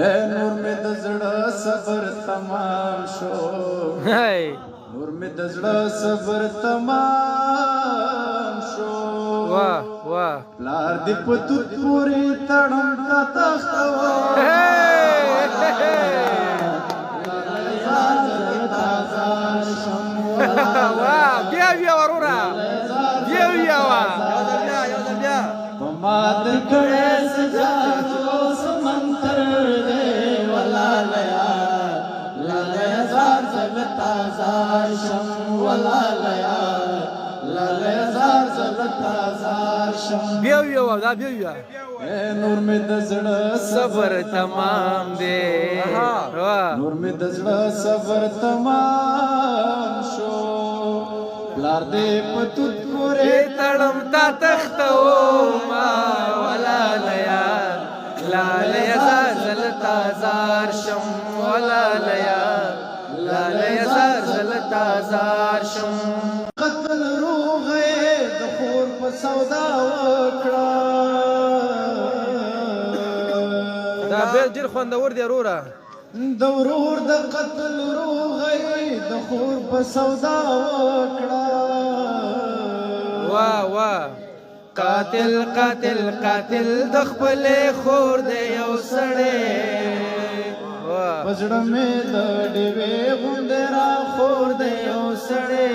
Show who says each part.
Speaker 1: اے نور می د زړه صبر تمام شو نور می د زړه صبر تمام شو
Speaker 2: واه واه
Speaker 1: پلار دې په توت پورې تړم کا تخته
Speaker 2: واه بیا بیا وروره بیا بیا واه
Speaker 1: ما درکړې سجادو سمندر دې ولا لیا لاله زار زلتا زار شم ولا لیا لاله زار زلتا زار شم
Speaker 2: بیا بیا واه دا بیا بیا
Speaker 1: اے نور می د زړه
Speaker 2: صبر تمام دی
Speaker 1: نور می د زړه صبر تمام شو پلار دې په توت پورې
Speaker 2: تړم تا تختو ما ولا لیا لاله زلتا زار شم ولا لیا لاله زلتا زار شم
Speaker 1: قتل روغه د خور په سودا وکړه
Speaker 2: دا بیل ډیر خوندور دی وروره
Speaker 1: د ورور د قتل روغه د خور په سودا وکړه
Speaker 2: واه واه قاتل قاتل قاتل د خپل خور دی یو سړی واه
Speaker 1: پزړه مې د ډېوې غوندې را خور دی یو سړی